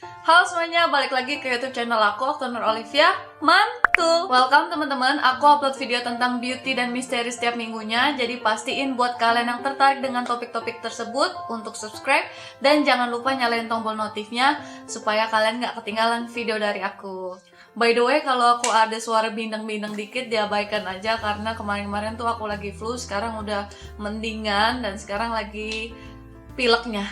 Halo semuanya, balik lagi ke YouTube channel aku, Nur Olivia. Mantul! Welcome teman-teman, aku upload video tentang beauty dan misteri setiap minggunya. Jadi pastiin buat kalian yang tertarik dengan topik-topik tersebut untuk subscribe. Dan jangan lupa nyalain tombol notifnya supaya kalian gak ketinggalan video dari aku. By the way, kalau aku ada suara bindeng-bindeng dikit, diabaikan aja. Karena kemarin-kemarin tuh aku lagi flu, sekarang udah mendingan. Dan sekarang lagi pileknya.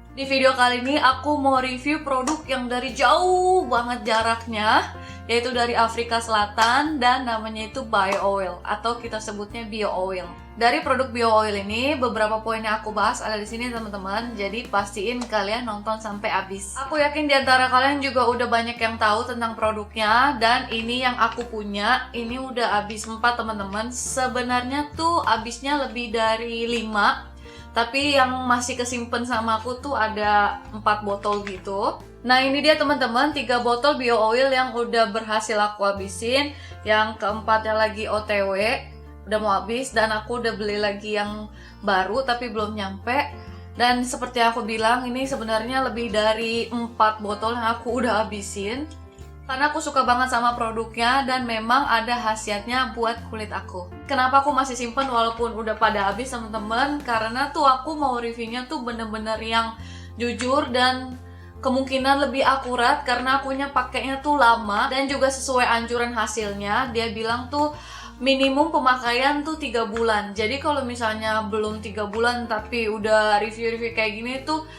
Di video kali ini aku mau review produk yang dari jauh banget jaraknya, yaitu dari Afrika Selatan dan namanya itu Bio Oil atau kita sebutnya Bio Oil. Dari produk Bio Oil ini beberapa poin yang aku bahas ada di sini teman-teman, jadi pastiin kalian nonton sampai habis. Aku yakin di antara kalian juga udah banyak yang tahu tentang produknya dan ini yang aku punya, ini udah habis 4 teman-teman. Sebenarnya tuh habisnya lebih dari 5. Tapi yang masih kesimpan sama aku tuh ada 4 botol gitu. Nah ini dia teman-teman, 3 botol Bio Oil yang udah berhasil aku habisin. Yang keempatnya lagi OTW, udah mau habis. Dan aku udah beli lagi yang baru tapi belum nyampe. Dan seperti aku bilang, ini sebenarnya lebih dari 4 botol yang aku udah habisin. Karena aku suka banget sama produknya dan memang ada khasiatnya buat kulit aku. Kenapa aku masih simpen walaupun udah pada habis teman-teman? Karena tuh aku mau reviewnya tuh bener-bener yang jujur dan kemungkinan lebih akurat karena akunya pakainya tuh lama dan juga sesuai anjuran hasilnya. Dia bilang tuh minimum pemakaian tuh 3 bulan. Jadi kalau misalnya belum 3 bulan tapi udah review-review kayak gini tuh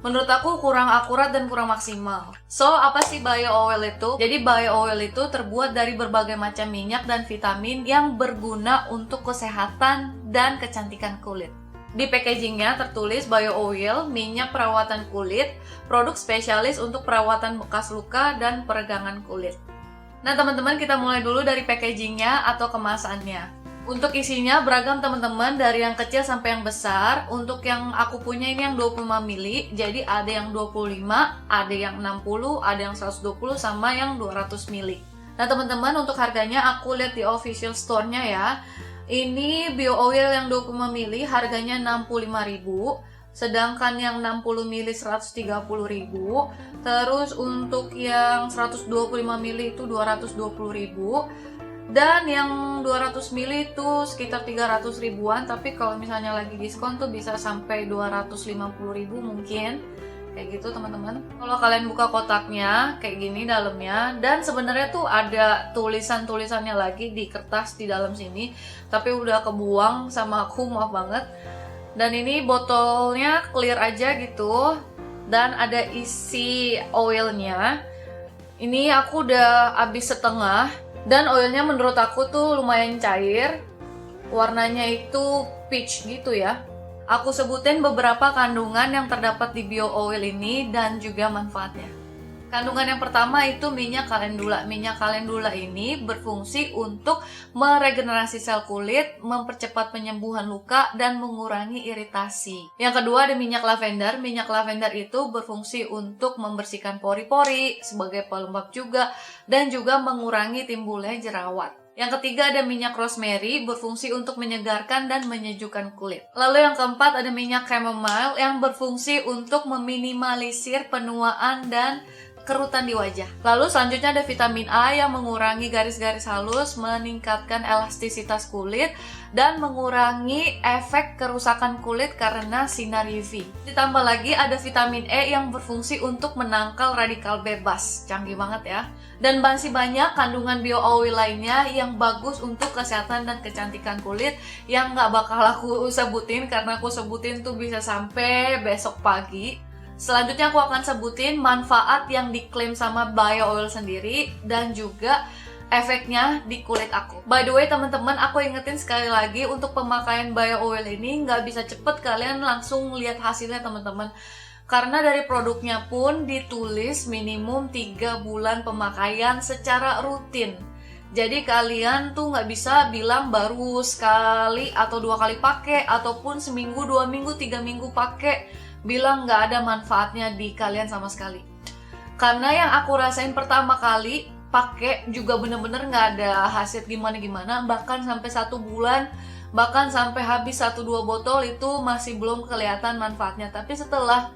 menurut aku kurang akurat dan kurang maksimal. So, apa sih Bio Oil itu? Jadi Bio Oil itu terbuat dari berbagai macam minyak dan vitamin yang berguna untuk kesehatan dan kecantikan kulit. Di packagingnya tertulis Bio Oil, minyak perawatan kulit, produk spesialis untuk perawatan bekas luka dan peregangan kulit. Nah teman-teman, kita mulai dulu dari packagingnya atau kemasannya. Untuk isinya beragam teman-teman, dari yang kecil sampai yang besar. Untuk yang aku punya ini yang 25 ml, jadi ada yang 25, ada yang 60, ada yang 120, sama yang 200 ml. Nah teman-teman, untuk harganya aku lihat di official store-nya ya. Ini Bio Oil yang 25 ml harganya 65.000, sedangkan yang 60 ml 130.000. Terus untuk yang 125 ml itu 220.000. Dan yang 200 ml itu sekitar 300 ribuan, tapi kalau misalnya lagi diskon tuh bisa sampai 250.000 mungkin. Kayak gitu teman-teman. Kalau kalian buka kotaknya kayak gini dalamnya, dan sebenarnya tuh ada tulisan-tulisannya lagi di kertas di dalam sini, tapi udah kebuang sama aku, maaf banget. Dan ini botolnya clear aja gitu, dan ada isi oilnya. Ini aku udah habis setengah. Dan oilnya menurut aku tuh lumayan cair. Warnanya itu peach gitu ya. Aku sebutin beberapa kandungan yang terdapat di Bio Oil ini dan juga manfaatnya. Kandungan yang pertama itu minyak kalendula. Minyak kalendula ini berfungsi untuk meregenerasi sel kulit, mempercepat penyembuhan luka, dan mengurangi iritasi. Yang kedua ada minyak lavender. Minyak lavender itu berfungsi untuk membersihkan pori-pori, sebagai pelembab juga, dan juga mengurangi timbulnya jerawat. Yang ketiga ada minyak rosemary, berfungsi untuk menyegarkan dan menyejukkan kulit. Lalu yang keempat ada minyak chamomile yang berfungsi untuk meminimalisir penuaan dan kerutan di wajah. Lalu selanjutnya ada vitamin A yang mengurangi garis-garis halus, meningkatkan elastisitas kulit, dan mengurangi efek kerusakan kulit karena sinar UV. Ditambah lagi ada vitamin E yang berfungsi untuk menangkal radikal bebas. Canggih banget ya. Dan masih banyak kandungan Bio Oil lainnya yang bagus untuk kesehatan dan kecantikan kulit yang nggak bakal aku sebutin karena aku sebutin tuh bisa sampai besok pagi. Selanjutnya aku akan sebutin manfaat yang diklaim sama Bio Oil sendiri dan juga efeknya di kulit aku. By the way teman-teman, aku ingetin sekali lagi untuk pemakaian Bio Oil ini nggak bisa cepet kalian langsung lihat hasilnya teman-teman. Karena dari produknya pun ditulis minimum 3 bulan pemakaian secara rutin. Jadi kalian tuh nggak bisa bilang baru sekali atau 2 kali pakai, ataupun seminggu, 2 minggu, 3 minggu pakai, bilang nggak ada manfaatnya di kalian sama sekali. Karena yang aku rasain pertama kali pakai juga bener-bener nggak ada hasil gimana-gimana, bahkan sampai 1 bulan, bahkan sampai habis 1-2 botol itu masih belum kelihatan manfaatnya. Tapi setelah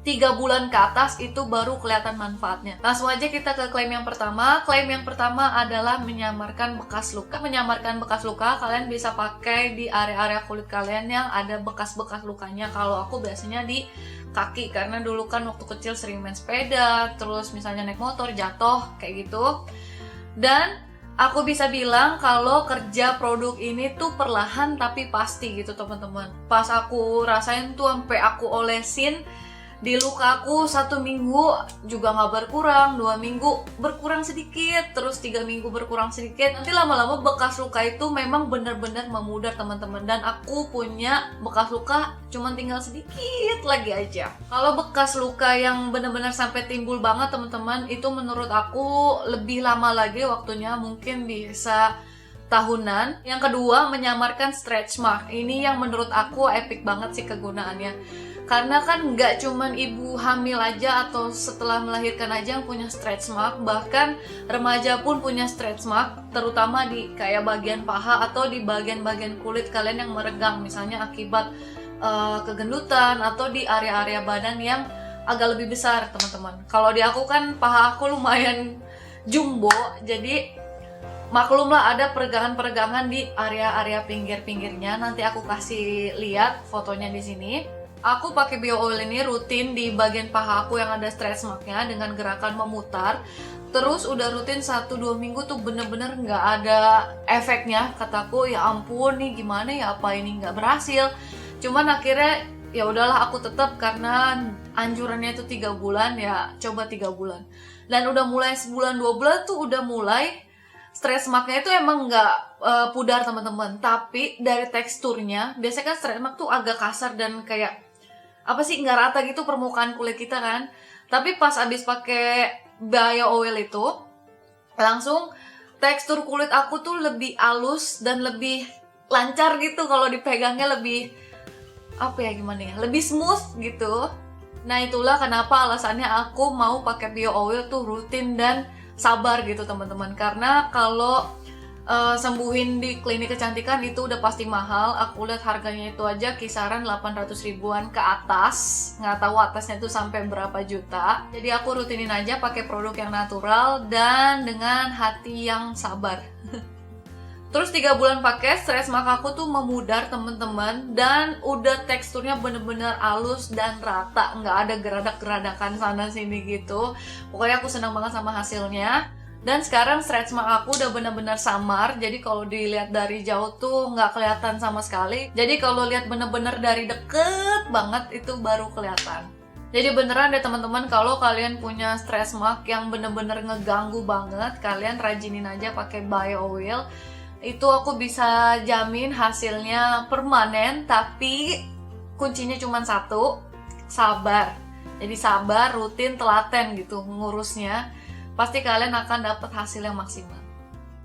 3 bulan ke atas itu baru kelihatan manfaatnya. Langsung aja kita ke klaim yang pertama. Klaim yang pertama adalah menyamarkan bekas luka. Menyamarkan bekas luka, kalian bisa pakai di area-area kulit kalian yang ada bekas-bekas lukanya. Kalau aku biasanya di kaki, karena dulu kan waktu kecil sering main sepeda, terus misalnya naik motor jatuh kayak gitu. Dan aku bisa bilang kalau kerja produk ini tuh perlahan tapi pasti gitu teman-teman. Pas aku rasain tuh sampai aku olesin di luka aku 1 minggu juga nggak berkurang, 2 minggu berkurang sedikit, terus 3 minggu berkurang sedikit. Nanti lama-lama bekas luka itu memang benar-benar memudar teman-teman. Dan aku punya bekas luka cuman tinggal sedikit lagi aja. Kalau bekas luka yang benar-benar sampai timbul banget teman-teman, itu menurut aku lebih lama lagi waktunya, mungkin bisa tahunan. Yang kedua, menyamarkan stretch mark. Ini yang menurut aku epic banget sih kegunaannya. Karena kan nggak cuman ibu hamil aja atau setelah melahirkan aja yang punya stretch mark, bahkan remaja pun punya stretch mark, terutama di kayak bagian paha atau di bagian-bagian kulit kalian yang meregang, misalnya akibat kegendutan atau di area-area badan yang agak lebih besar teman-teman. Kalau di aku kan paha aku lumayan jumbo, jadi maklumlah ada peregangan-peregangan di area-area pinggir-pinggirnya. Nanti aku kasih lihat fotonya di sini. Aku pakai bio oil ini rutin di bagian paha aku yang ada stretch marknya dengan gerakan memutar. Terus udah rutin 1-2 minggu tuh bener-bener nggak ada efeknya. Kataku ya ampun nih gimana ya, apa ini nggak berhasil. Cuman akhirnya ya udahlah aku tetap, karena anjurannya itu 3 bulan ya, coba 3 bulan. Dan udah mulai sebulan 2 bulan tuh udah mulai stretch marknya itu emang nggak pudar teman-teman, tapi dari teksturnya biasanya kan stretch mark tuh agak kasar dan kayak apa sih, nggak rata gitu permukaan kulit kita kan. Tapi pas abis pakai bio oil itu langsung tekstur kulit aku tuh lebih halus dan lebih lancar gitu, kalau dipegangnya lebih apa ya, gimana ya, lebih smooth gitu. Nah itulah kenapa alasannya aku mau pakai bio oil tuh rutin dan sabar gitu teman-teman. Karena kalau sembuhin di klinik kecantikan itu udah pasti mahal. Aku lihat harganya itu aja kisaran 800 ribuan ke atas, nggak tahu atasnya itu sampai berapa juta. Jadi aku rutinin aja pakai produk yang natural dan dengan hati yang sabar. Terus 3 bulan pakai, stretch mark aku tuh memudar temen-temen, dan udah teksturnya bener-bener halus dan rata, nggak ada geradak-geradakan sana sini gitu. Pokoknya aku senang banget sama hasilnya. Dan sekarang stretch mark aku udah bener-bener samar, jadi kalau dilihat dari jauh tuh nggak kelihatan sama sekali. Jadi kalau lihat bener-bener dari deket banget itu baru kelihatan. Jadi beneran deh teman-teman, kalau kalian punya stretch mark yang bener-bener ngeganggu banget, kalian rajinin aja pakai bio oil. Itu aku bisa jamin hasilnya permanen, tapi kuncinya cuma satu, sabar. Jadi sabar, rutin, telaten gitu ngurusnya. Pasti kalian akan dapat hasil yang maksimal.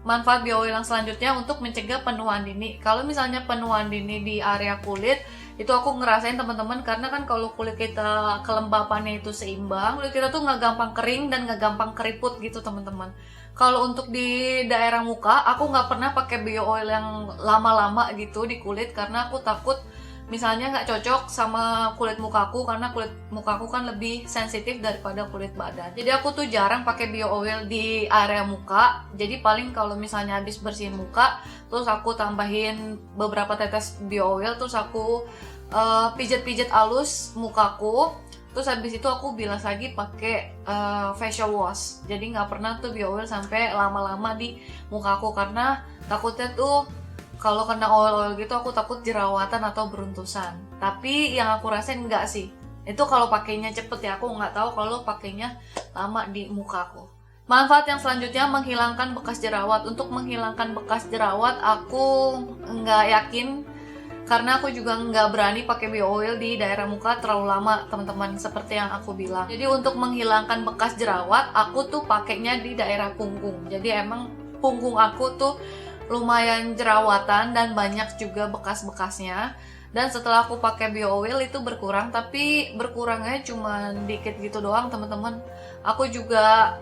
Manfaat bio oil yang selanjutnya untuk mencegah penuaan dini. Kalau misalnya penuaan dini di area kulit, itu aku ngerasain teman-teman, karena kan kalau kulit kita kelembapannya itu seimbang, kulit kita tuh nggak gampang kering dan nggak gampang keriput gitu teman-teman. Kalau untuk di daerah muka, aku nggak pernah pakai bio oil yang lama-lama gitu di kulit, karena aku takut misalnya nggak cocok sama kulit mukaku, karena kulit mukaku kan lebih sensitif daripada kulit badan. Jadi aku tuh jarang pakai bio oil di area muka. Jadi paling kalau misalnya habis bersihin muka, terus aku tambahin beberapa tetes bio oil, terus aku pijet-pijet halus mukaku. Terus habis itu aku bilas lagi pakai facial wash. Jadi nggak pernah tuh bio oil sampai lama-lama di mukaku, karena takutnya tuh kalau kena oil-oil gitu aku takut jerawatan atau beruntusan. Tapi yang aku rasain enggak sih. Itu kalau pakainya cepet ya, aku nggak tahu kalau pakainya lama di mukaku. Manfaat yang selanjutnya menghilangkan bekas jerawat. Untuk menghilangkan bekas jerawat aku nggak yakin, karena aku juga nggak berani pakai bio oil di daerah muka terlalu lama teman-teman, seperti yang aku bilang. Jadi untuk menghilangkan bekas jerawat, aku tuh pakainya di daerah punggung. Jadi emang punggung aku tuh lumayan jerawatan dan banyak juga bekas-bekasnya. Dan setelah aku pakai bio oil itu berkurang, tapi berkurangnya cuma dikit gitu doang teman-teman. Aku juga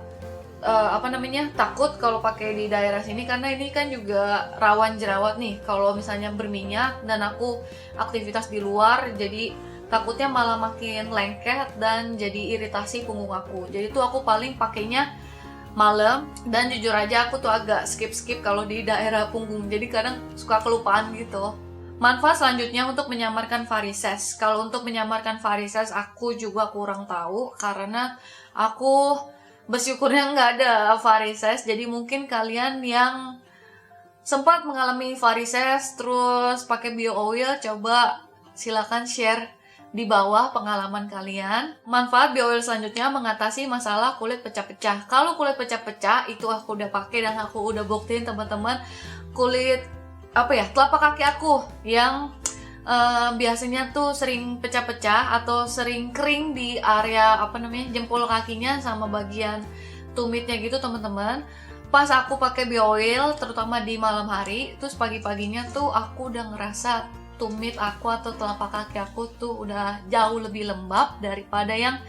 takut kalau pakai di daerah sini, karena ini kan juga rawan jerawat nih kalau misalnya berminyak dan aku aktivitas di luar, jadi takutnya malah makin lengket dan jadi iritasi punggung aku. Jadi tuh aku paling pakainya malam, dan jujur aja aku tuh agak skip kalau di daerah punggung, jadi kadang suka kelupaan gitu. Manfaat selanjutnya untuk menyamarkan varises. Kalau untuk menyamarkan varises aku juga kurang tahu, karena aku bersyukurnya nggak ada varises. Jadi mungkin kalian yang sempat mengalami varises terus pakai bio oil, coba silakan share di bawah pengalaman kalian. Manfaat bio oil selanjutnya mengatasi masalah kulit pecah-pecah. Kalau kulit pecah-pecah itu aku udah pakai dan aku udah buktiin teman-teman, kulit telapak kaki aku yang biasanya tuh sering pecah-pecah atau sering kering di area jempol kakinya sama bagian tumitnya gitu teman-teman. Pas aku pakai bio oil terutama di malam hari, terus pagi-paginya tuh aku udah ngerasa tumit aku atau telapak kaki aku tuh udah jauh lebih lembab daripada yang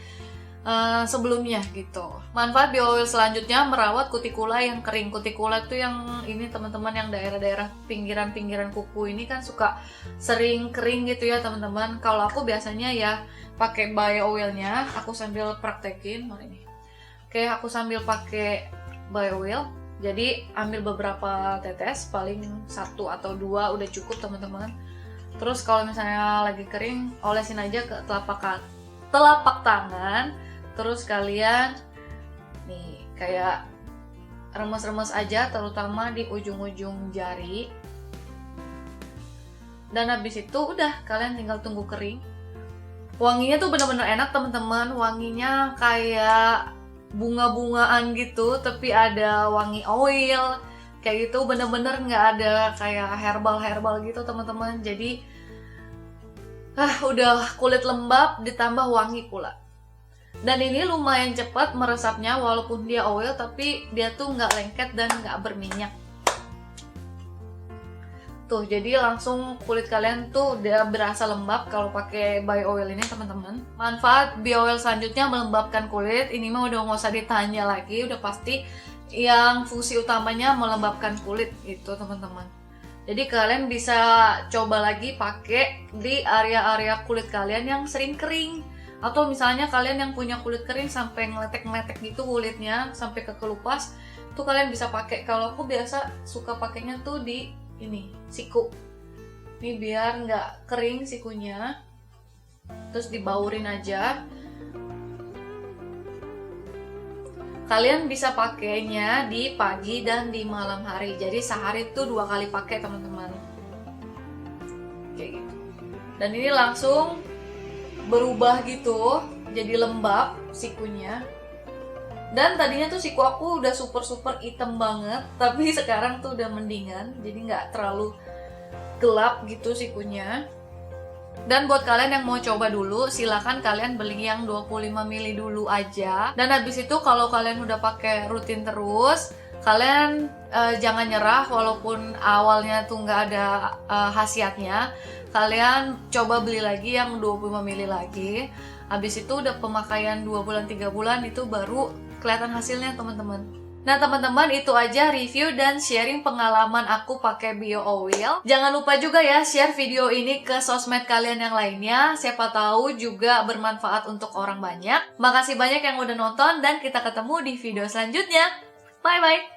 sebelumnya gitu. Manfaat bio oil selanjutnya merawat kutikula yang kering. Kutikula itu yang ini teman-teman, yang daerah-daerah pinggiran-pinggiran kuku ini kan suka sering kering gitu ya teman-teman. Kalau aku biasanya ya pakai bio oilnya, aku sambil praktekin ini. Oke, aku sambil pakai bio oil. Jadi ambil beberapa tetes, paling 1 atau 2 udah cukup teman-teman. Terus kalau misalnya lagi kering, olesin aja ke telapak tangan. Terus kalian nih kayak remes-remes aja, terutama di ujung-ujung jari. Dan habis itu udah kalian tinggal tunggu kering. Wanginya tuh bener-bener enak teman-teman. Wanginya kayak bunga-bungaan gitu, tapi ada wangi oil kayak gitu, bener-bener nggak ada kayak herbal gitu teman-teman. Jadi udah kulit lembab ditambah wangi pula. Dan ini lumayan cepat meresapnya, walaupun dia oil tapi dia tuh nggak lengket dan nggak berminyak. Tuh, jadi langsung kulit kalian tuh udah berasa lembab kalau pakai bio oil ini teman-teman. Manfaat bio oil selanjutnya melembabkan kulit. Ini mah udah nggak usah ditanya lagi, udah pasti yang fungsi utamanya melembabkan kulit itu teman-teman. Jadi kalian bisa coba lagi pakai di area-area kulit kalian yang sering kering. Atau misalnya kalian yang punya kulit kering sampai ngeletek-ngeletek gitu kulitnya sampai ke kelupas, tuh kalian bisa pakai. Kalau aku biasa suka pakainya tuh di ini siku, ini biar nggak kering sikunya, terus dibaurin aja. Kalian bisa pakainya di pagi dan di malam hari, jadi sehari tuh 2 kali pakai teman-teman, kayak gitu. Dan ini langsung berubah gitu, jadi lembab sikunya. Dan tadinya tuh siku aku udah super hitam banget, tapi sekarang tuh udah mendingan, jadi nggak terlalu gelap gitu sikunya. Dan buat kalian yang mau coba dulu, silakan kalian beli yang 25 ml dulu aja. Dan habis itu kalau kalian udah pakai rutin terus, kalian jangan nyerah walaupun awalnya tuh nggak ada khasiatnya. Kalian coba beli lagi yang 25 ml lagi. Habis itu udah pemakaian 2 bulan 3 bulan itu baru kelihatan hasilnya teman-teman. Nah teman-teman, itu aja review dan sharing pengalaman aku pakai bio oil. Jangan lupa juga ya share video ini ke sosmed kalian yang lainnya. Siapa tahu juga bermanfaat untuk orang banyak. Makasih banyak yang udah nonton dan kita ketemu di video selanjutnya. Bye bye.